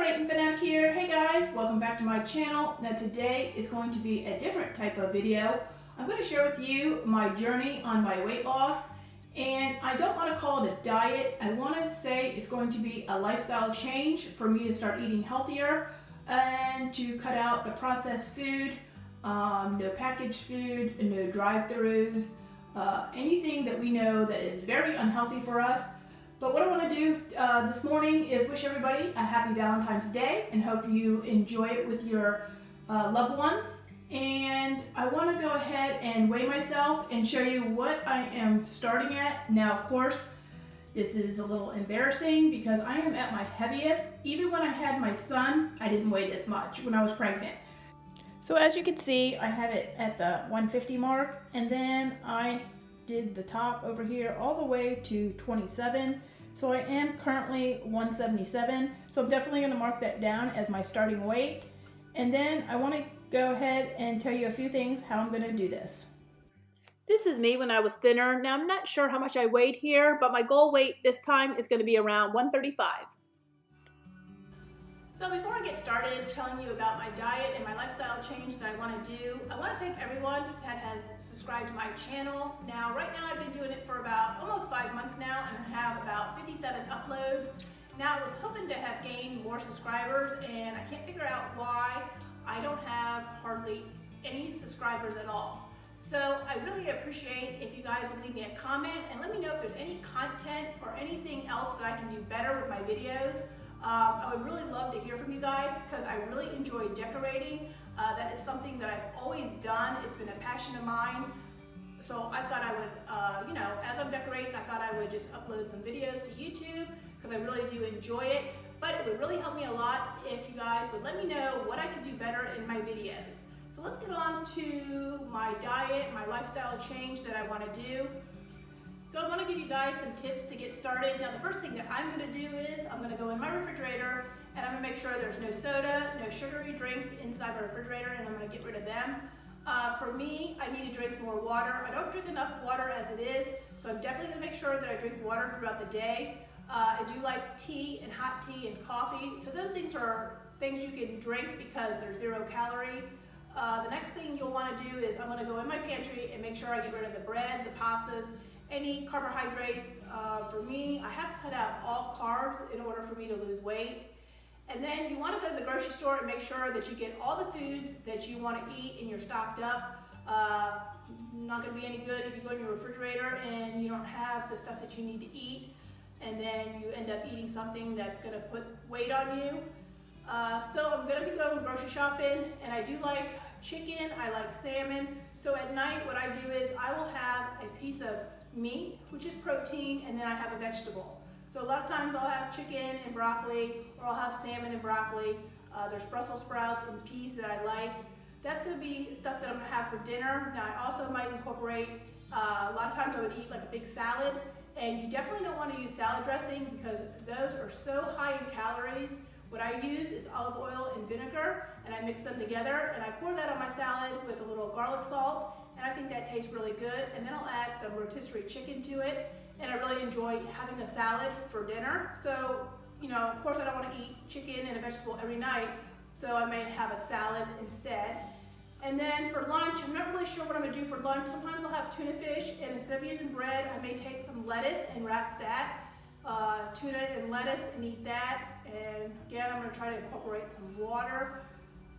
Decorating Fanatic here. Hey guys, welcome back to my channel. Now today is going to be a different type of video. I'm going to share with you my journey on my weight loss, and I don't want to call it a diet. I want to say it's going to be a lifestyle change for me to start eating healthier and to cut out the processed food, no packaged food, no drive-thrus, anything that we know that is very unhealthy for us. But what I want to do this morning is wish everybody a happy Valentine's Day and hope you enjoy it with your loved ones. And I want to go ahead and weigh myself and show you what I am starting at. Now, of course, this is a little embarrassing because I am at my heaviest. Even when I had my son, I didn't weigh this much when I was pregnant. So as you can see, I have it at the 150 mark, and then I did the top over here all the way to 27. So I am currently 177. So I'm definitely going to mark that down as my starting weight. And then I want to go ahead and tell you a few things how I'm going to do this. This is me when I was thinner. Now I'm not sure how much I weighed here, but my goal weight this time is going to be around 135. So before I get started telling you about my diet and my lifestyle change that I want to do, I want to thank everyone that has subscribed to my channel. Now, right now I've been doing it for about almost 5 months now, and I have about 57 uploads. Now, I was hoping to have gained more subscribers, and I can't figure out why I don't have hardly any subscribers at all. So I really appreciate if you guys would leave me a comment and let me know if there's any content or anything else that I can do better with my videos. I would really love to hear from you guys because I really enjoy decorating. That is something that I've always done. It's been a passion of mine. So I thought I would, as I'm decorating, I thought I would just upload some videos to YouTube because I really do enjoy it. But it would really help me a lot if you guys would let me know what I could do better in my videos. So let's get on to my diet, my lifestyle change that I want to do. So I want to give you guys some tips to get started. Now the first thing that I'm going to do is I'm going to go in my refrigerator and I'm going to make sure there's no soda, no sugary drinks inside my refrigerator, and I'm going to get rid of them. For me, I need to drink more water. I don't drink enough water as it is, so I'm definitely going to make sure that I drink water throughout the day. I do like tea and hot tea and coffee, so those things are things you can drink because they're 0 calorie. The next thing you'll want to do is I'm going to go in my pantry and make sure I get rid of the bread, the pastas, any carbohydrates. For me, I have to cut out all carbs in order for me to lose weight. And then you want to go to the grocery store and make sure that you get all the foods that you want to eat and you're stocked up. Not going to be any good if you go in your refrigerator and you don't have the stuff that you need to eat, and then you end up eating something that's going to put weight on you. So I'm going to be going grocery shopping, and I do like chicken, I like salmon. So at night what I do is I will have a piece of meat, which is protein, and then I have a vegetable. So a lot of times I'll have chicken and broccoli, or I'll have salmon and broccoli. There's Brussels sprouts and peas that I like. That's going to be stuff that I'm going to have for dinner. Now I also might incorporate, a lot of times I would eat like a big salad, and you definitely don't want to use salad dressing because those are so high in calories. What I use is olive oil and vinegar, and I mix them together, and I pour that on my salad with a little garlic salt, and I think that tastes really good. And then I'll add some rotisserie chicken to it, and I really enjoy having a salad for dinner. So, of course I don't want to eat chicken and a vegetable every night, so I may have a salad instead. And then for lunch, I'm not really sure what I'm going to do for lunch. Sometimes I'll have tuna fish, and instead of using bread, I may take some lettuce and wrap that. Tuna and lettuce, and eat that. And again, I'm going to try to incorporate some water.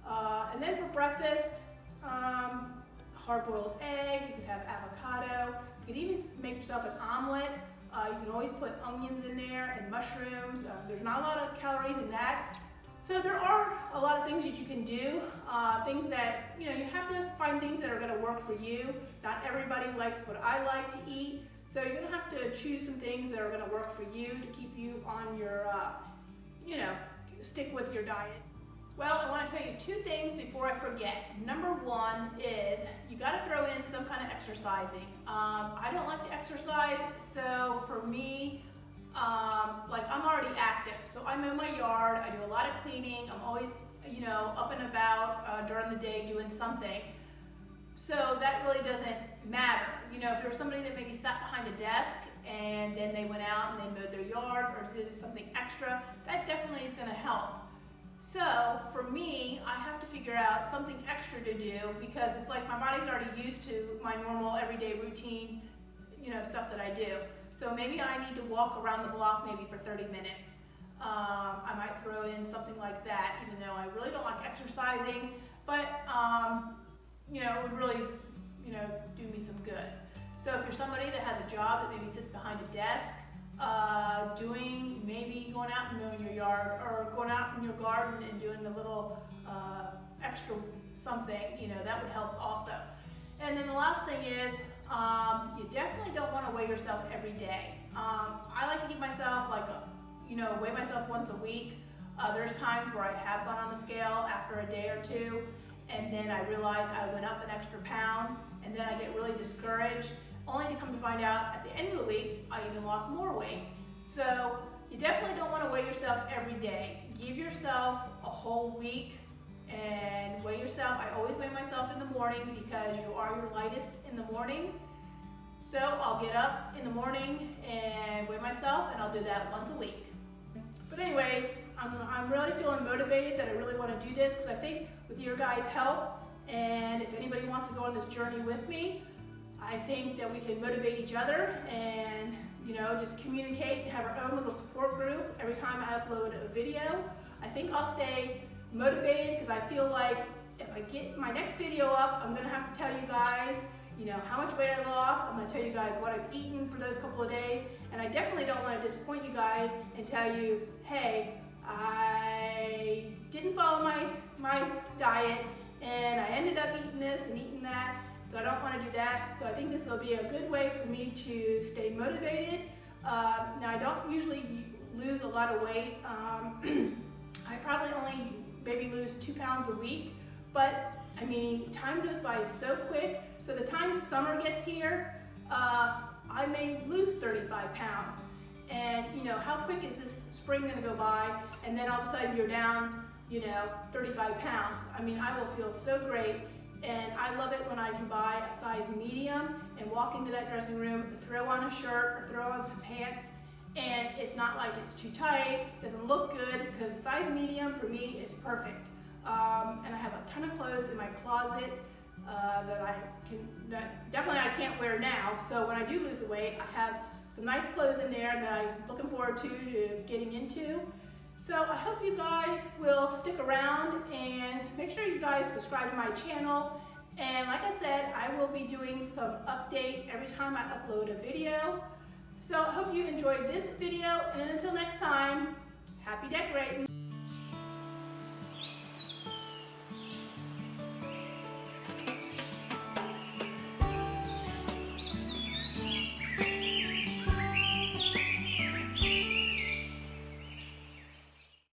And then for breakfast, hard-boiled egg, you could have avocado, you could even make yourself an omelet. You can always put onions in there and mushrooms. There's not a lot of calories in that. So there are a lot of things that you can do, things that, you have to find things that are going to work for you. Not everybody likes what I like to eat. So you're going to have to choose some things that are going to work for you to keep you on your, stick with your diet. Well, I want to tell you 2 things before I forget. Number 1 is you got to throw in some kind of exercising. I don't like to exercise, so for me, I'm already active. So I'm in my yard, I do a lot of cleaning, I'm always, up and about during the day doing something. So that really doesn't matter. If there's somebody that maybe sat behind a desk and then they went out and they mowed their yard or did something extra, that definitely is going to help. So for me, I have to figure out something extra to do because it's like my body's already used to my normal everyday routine, stuff that I do. So maybe I need to walk around the block maybe for 30 minutes. I might throw in something like that, even though I really don't like exercising, but it would really, do me some good. So if you're somebody that has a job that maybe sits behind a desk, maybe going out and mowing your yard, or going out in your garden and doing a little extra something, that would help also. And then the last thing is, you definitely don't want to weigh yourself every day. I like to keep myself weigh myself once a week. There's times where I have gone on the scale after a day or two, and then I realize I went up an extra pound, and then I get really discouraged, only to come to find out at the end of the week, I even lost more weight. So you definitely don't want to weigh yourself every day. Give yourself a whole week and weigh yourself. I always weigh myself in the morning because you are your lightest in the morning. So I'll get up in the morning and weigh myself, and I'll do that once a week. But anyways, I'm really feeling motivated that I really want to do this, because I think with your guys' help, and if anybody wants to go on this journey with me, I think that we can motivate each other and just communicate and have our own little support group every time I upload a video. I think I'll stay motivated because I feel like if I get my next video up, I'm going to have to tell you guys how much weight I lost. I'm going to tell you guys what I've eaten for those couple of days, and I definitely don't want to disappoint you guys and tell you, hey, I didn't follow my diet and I ended up eating this and eating that. So I don't want to do that. So I think this will be a good way for me to stay motivated. Now I don't usually lose a lot of weight. I probably only maybe lose 2 pounds a week, but I mean, time goes by so quick. So the time summer gets here, I may lose 35 pounds. And how quick is this spring gonna go by? And then all of a sudden you're down, 35 pounds. I mean, I will feel so great. And I love it when I can buy a size medium and walk into that dressing room and throw on a shirt or throw on some pants, and it's not like it's too tight, doesn't look good, because a size medium for me is perfect. And I have a ton of clothes in my closet that definitely I can't wear now. So when I do lose the weight, I have some nice clothes in there that I'm looking forward to getting into. So I hope you guys will stick around, and make sure you guys subscribe to my channel. And like I said, I will be doing some updates every time I upload a video. So I hope you enjoyed this video, and until next time, happy decorating.